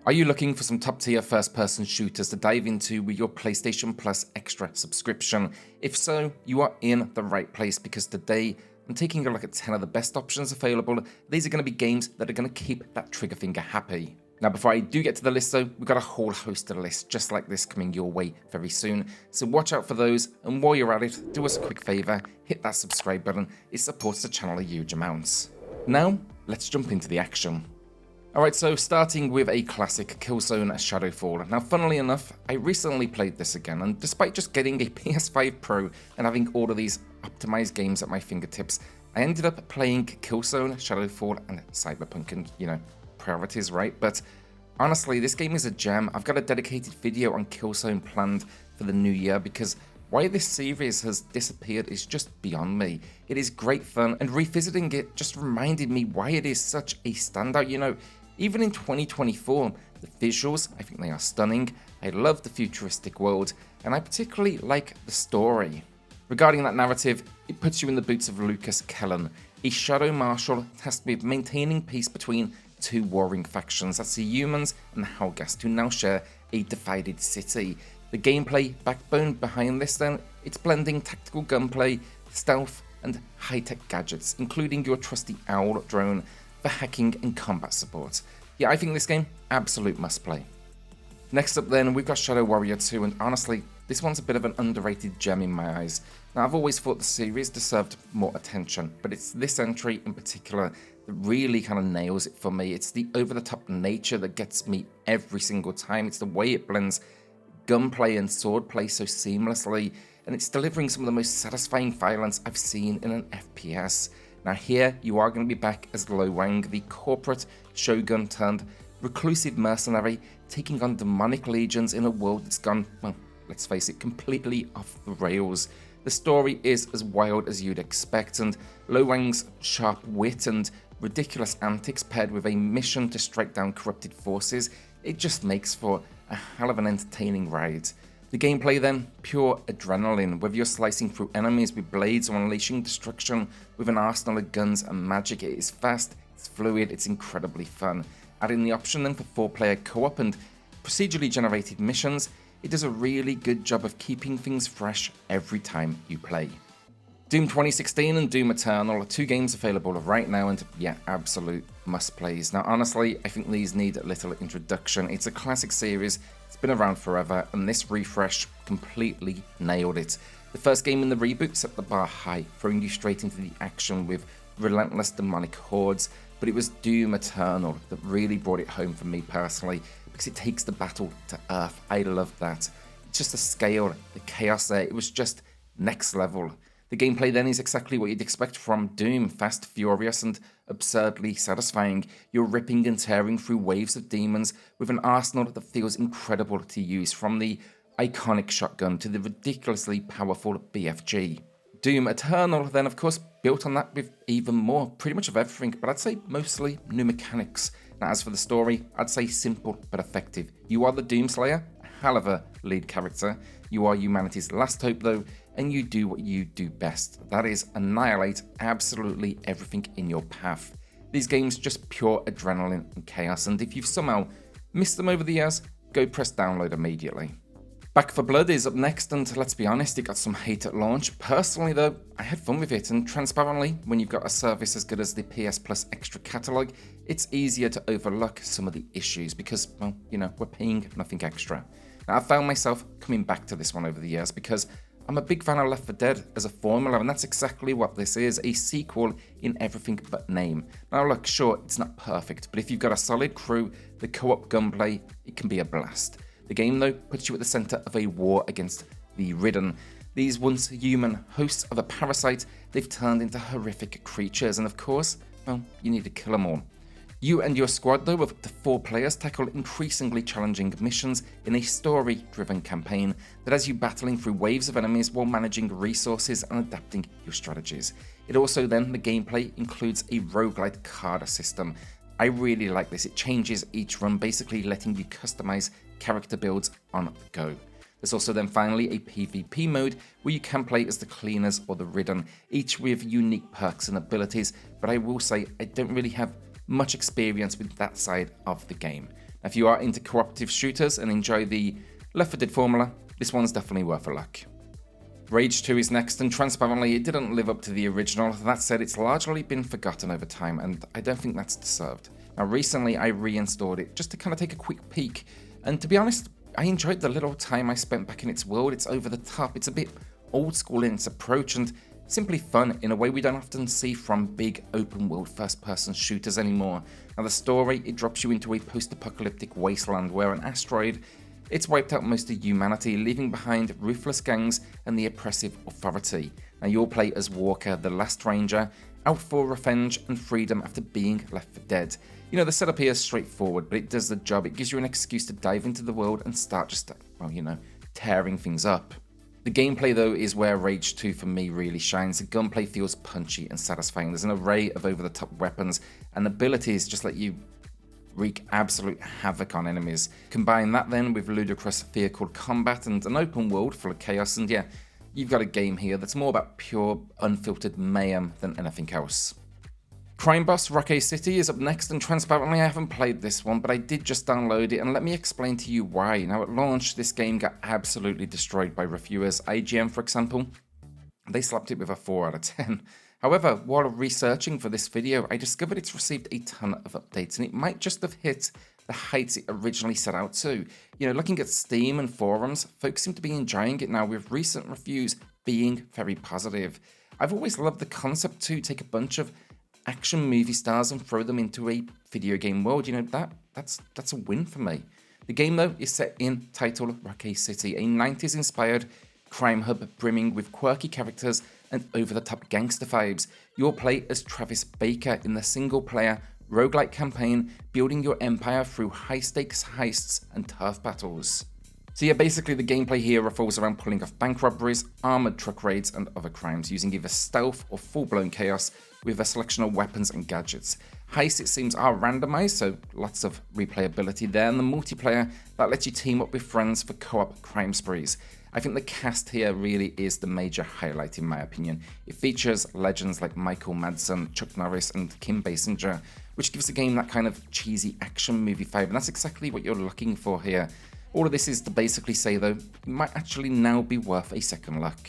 Are you looking for some top-tier first-person shooters to dive into with your PlayStation Plus Extra subscription? If so, you are in the right place because today I'm taking a look at 10 of the best options available. These are going to be games that are going to keep that trigger finger happy. Now, before I do get to the list though, we've got a whole host of lists just like this coming your way very soon. So watch out for those, and while you're at it, do us a quick favour, hit that subscribe button. It supports the channel a huge amount. Now, let's jump into the action. Alright, so starting with a classic, Killzone Shadowfall. Now, funnily enough, I recently played this again, and despite just getting a PS5 Pro and having all of these optimized games at my fingertips, I ended up playing Killzone, Shadowfall, and Cyberpunk, and, priorities, right? But honestly, this game is a gem. I've got a dedicated video on Killzone planned for the new year because why this series has disappeared is just beyond me. It is great fun, and revisiting it just reminded me why it is such a standout. Even in 2024, the visuals, I think they are stunning. I love the futuristic world, and I particularly like the story. Regarding that narrative, it puts you in the boots of Lucas Kellan, a shadow marshal tasked with maintaining peace between two warring factions. That's the humans and the Helghast, who now share a divided city. The gameplay backbone behind this then, it's blending tactical gunplay, stealth, and high-tech gadgets, including your trusty Owl drone for hacking and combat support. Yeah, I think this game, absolute must play. Next up then, we've got Shadow Warrior 2, and honestly, this one's a bit of an underrated gem in my eyes. Now, I've always thought the series deserved more attention, but it's this entry in particular that really kind of nails it for me. It's the over-the-top nature that gets me every single time. It's the way it blends gunplay and swordplay so seamlessly, and it's delivering some of the most satisfying violence I've seen in an FPS. Now here, you are going to be back as Lo Wang, the corporate shogun turned reclusive mercenary, taking on demonic legions in a world that's gone, well, let's face it, completely off the rails. The story is as wild as you'd expect, and Lo Wang's sharp wit and ridiculous antics paired with a mission to strike down corrupted forces, it just makes for a hell of an entertaining ride. The gameplay then, pure adrenaline, whether you're slicing through enemies with blades or unleashing destruction with an arsenal of guns and magic. It is fast, it's fluid, it's incredibly fun. Adding the option then for 4-player co-op and procedurally generated missions, it does a really good job of keeping things fresh every time you play. Doom 2016 and Doom Eternal are two games available right now, and yeah, absolute must-plays. Now honestly, I think these need a little introduction. It's a classic series, it's been around forever, and this refresh completely nailed it. The first game in the reboot set the bar high, throwing you straight into the action with relentless demonic hordes, but it was Doom Eternal that really brought it home for me personally, because it takes the battle to earth. I love that. It's just the scale, the chaos there, it was just next level. The gameplay then is exactly what you'd expect from Doom, fast, furious, and absurdly satisfying. You're ripping and tearing through waves of demons with an arsenal that feels incredible to use, from the iconic shotgun to the ridiculously powerful BFG. Doom Eternal then, of course, built on that with even more, pretty much of everything, but I'd say mostly new mechanics. Now, as for the story, I'd say simple but effective. You are the Doomslayer, a hell of a lead character. You are humanity's last hope though, and you do what you do best. That is, annihilate absolutely everything in your path. These games just pure adrenaline and chaos, and if you've somehow missed them over the years, go press download immediately. Back 4 Blood is up next, and let's be honest, it got some hate at launch. Personally though, I had fun with it, and transparently, when you've got a service as good as the PS Plus Extra Catalogue, it's easier to overlook some of the issues because, well, we're paying nothing extra. Now, I found myself coming back to this one over the years because I'm a big fan of Left 4 Dead as a formula, and that's exactly what this is, a sequel in everything but name. Now look, sure, it's not perfect, but if you've got a solid crew, the co-op gunplay, it can be a blast. The game though puts you at the centre of a war against the Ridden. These once human hosts of a parasite, they've turned into horrific creatures, and of course, well, you need to kill them all. You and your squad though, of up to 4 players, tackle increasingly challenging missions in a story-driven campaign that has you battling through waves of enemies while managing resources and adapting your strategies. It also then, the gameplay includes a roguelite card system. I really like this, it changes each run, basically letting you customize character builds on the go. There's also then finally a PvP mode where you can play as the Cleaners or the Ridden, each with unique perks and abilities, but I will say I don't really have much experience with that side of the game. If you are into cooperative shooters and enjoy the Left 4 Dead formula, this one's definitely worth a look. Rage 2 is next, and transparently it didn't live up to the original. That said, it's largely been forgotten over time, and I don't think that's deserved. Now recently I reinstalled it just to kind of take a quick peek, and to be honest, I enjoyed the little time I spent back in its world. It's over the top, it's a bit old school in its approach, and simply fun in a way we don't often see from big open world first person shooters anymore. Now the story, it drops you into a post-apocalyptic wasteland where an asteroid, it's wiped out most of humanity, leaving behind ruthless gangs and the oppressive authority. Now you'll play as Walker, the last ranger, out for revenge and freedom after being left for dead. You know, the setup here is straightforward, but it does the job. It gives you an excuse to dive into the world and start just, well, you know, tearing things up. The gameplay though is where Rage 2 for me really shines. The gunplay feels punchy and satisfying. There's an array of over-the-top weapons and abilities just let you wreak absolute havoc on enemies. Combine that then with ludicrous vehicle combat and an open world full of chaos, and yeah, you've got a game here that's more about pure, unfiltered mayhem than anything else. Crime Boss Rocky City is up next, and transparently I haven't played this one, but I did just download it, and let me explain to you why. Now at launch, this game got absolutely destroyed by reviewers. IGN, for example, they slapped it with a 4 out of 10. However, while researching for this video, I discovered it's received a ton of updates, and it might just have hit the heights it originally set out to. You know, looking at Steam and forums, folks seem to be enjoying it now, with recent reviews being very positive. I've always loved the concept to take a bunch of action movie stars and throw them into a video game world. You know, that's a win for me. The game though is set in title Rocky City, a 90s inspired crime hub brimming with quirky characters and over-the-top gangster vibes. You'll play as Travis Baker in the single-player roguelike campaign, building your empire through high-stakes heists and tough battles. So yeah, basically the gameplay here revolves around pulling off bank robberies, armoured truck raids and other crimes, using either stealth or full-blown chaos with a selection of weapons and gadgets. Heists, it seems, are randomised, so lots of replayability there, and the multiplayer, that lets you team up with friends for co-op crime sprees. I think the cast here really is the major highlight in my opinion. It features legends like Michael Madsen, Chuck Norris and Kim Basinger, which gives the game that kind of cheesy action movie vibe, and that's exactly what you're looking for here. All of this is to basically say though, it might actually now be worth a second look.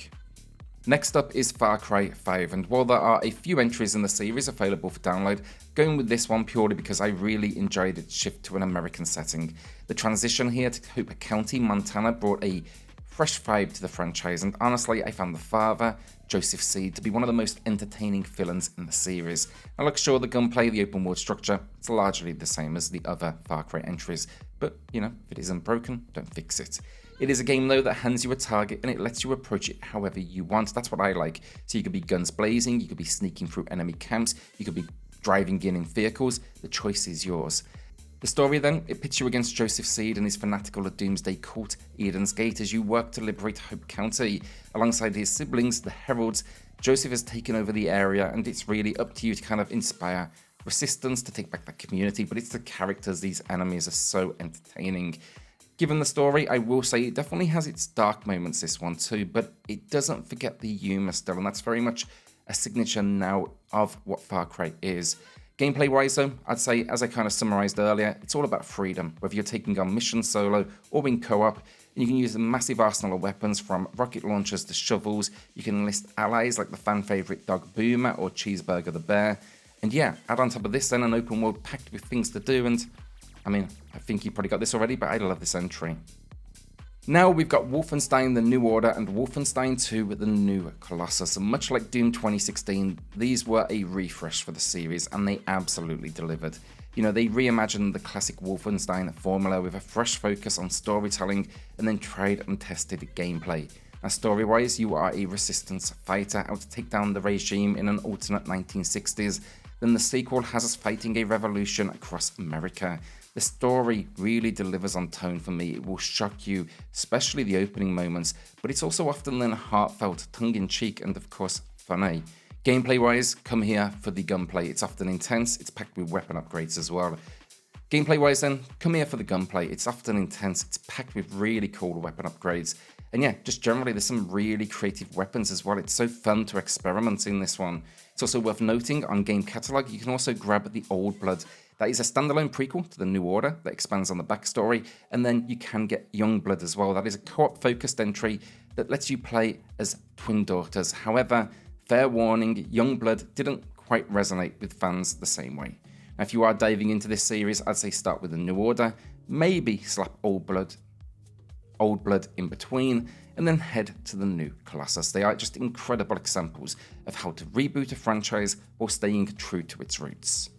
Next up is Far Cry 5, and while there are a few entries in the series available for download, going with this one purely because I really enjoyed its shift to an American setting. The transition here to Hooper County, Montana brought a fresh vibe to the franchise, and honestly I found the father, Joseph Seed, to be one of the most entertaining villains in the series. Now look, sure, the gunplay, the open world structure, it's largely the same as the other Far Cry entries, but you know, if it isn't broken, don't fix it. It is a game though that hands you a target and it lets you approach it however you want. That's what I like. So you could be guns blazing, you could be sneaking through enemy camps, you could be driving in vehicles, the choice is yours. The story then, it pits you against Joseph Seed and his fanatical doomsday cult, Eden's Gate, as you work to liberate Hope County. Alongside his siblings, the Heralds, Joseph has taken over the area, and it's really up to you to kind of inspire resistance to take back that community, but it's the characters, these enemies are so entertaining. Given the story, I will say it definitely has its dark moments, this one too, but it doesn't forget the humour still, and that's very much a signature now of what Far Cry is. Gameplay wise though, I'd say, as I kind of summarised earlier, it's all about freedom, whether you're taking on missions solo or in co-op, and you can use a massive arsenal of weapons from rocket launchers to shovels. You can enlist allies like the fan favourite Dog Boomer or Cheeseburger the Bear, and yeah, add on top of this then an open world packed with things to do, and I mean, I think you probably got this already, but I love this entry. Now we've got Wolfenstein The New Order and Wolfenstein 2 The New Colossus, and much like Doom 2016, these were a refresh for the series, and they absolutely delivered. You know, they reimagined the classic Wolfenstein formula with a fresh focus on storytelling and then tried and tested gameplay. Now story-wise, you are a resistance fighter out to take down the regime in an alternate 1960s, then the sequel has us fighting a revolution across America. The story really delivers on tone for me. It will shock you, especially the opening moments, but it's also often then heartfelt, tongue-in-cheek, and of course, funny. Gameplay-wise, come here for the gunplay. It's often intense, it's packed with weapon upgrades as well. Gameplay-wise then, come here for the gunplay. It's often intense, it's packed with really cool weapon upgrades. And yeah, just generally there's some really creative weapons as well. It's so fun to experiment in this one. It's also worth noting, on Game Catalogue, you can also grab the Old Blood That is a standalone prequel to the New Order that expands on the backstory, and then you can get Youngblood as well. That is a co-op focused entry that lets you play as twin daughters. However, fair warning, Youngblood didn't quite resonate with fans the same way. Now, if you are diving into this series, I'd say start with the New Order, maybe slap Old Blood in between, and then head to the new Colossus. They are just incredible examples of how to reboot a franchise while staying true to its roots.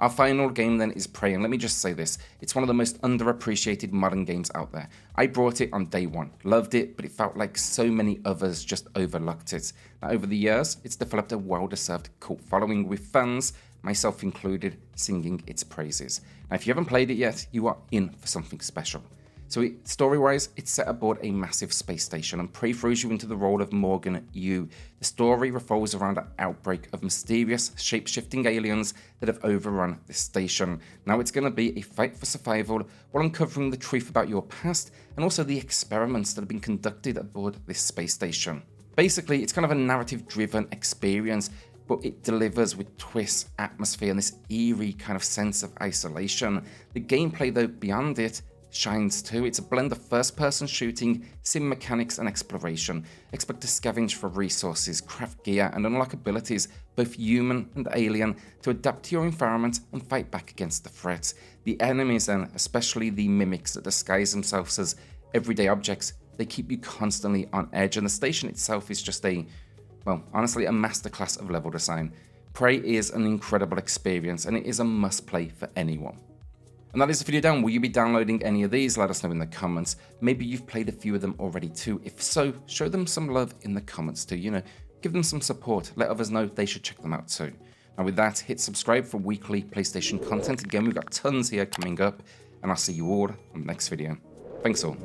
Our final game then is Prey, and let me just say this, it's one of the most underappreciated modern games out there. I brought it on day one, loved it, but it felt like so many others just overlooked it. Now, over the years, it's developed a well-deserved cult following with fans, myself included, singing its praises. Now, if you haven't played it yet, you are in for something special. So story-wise, it's set aboard a massive space station, and Prey throws you into the role of Morgan Yu. The story revolves around an outbreak of mysterious, shape-shifting aliens that have overrun this station. Now it's going to be a fight for survival while uncovering the truth about your past and also the experiments that have been conducted aboard this space station. Basically, it's kind of a narrative-driven experience, but it delivers with twists, atmosphere, and this eerie kind of sense of isolation. The gameplay, though, beyond it, shines too. It's a blend of first-person shooting, sim mechanics, and exploration. Expect to scavenge for resources, craft gear, and unlock abilities, both human and alien, to adapt to your environment and fight back against the threats. The enemies then, especially the mimics that disguise themselves as everyday objects, they keep you constantly on edge, and the station itself is just honestly, a masterclass of level design. Prey is an incredible experience, and it is a must-play for anyone. And that is the video done. Will you be downloading any of these? Let us know in the comments. Maybe you've played a few of them already too. If so, show them some love in the comments too. Give them some support. Let others know they should check them out too. Now with that, hit subscribe for weekly PlayStation content. Again, we've got tons here coming up, and I'll see you all on the next video. Thanks all.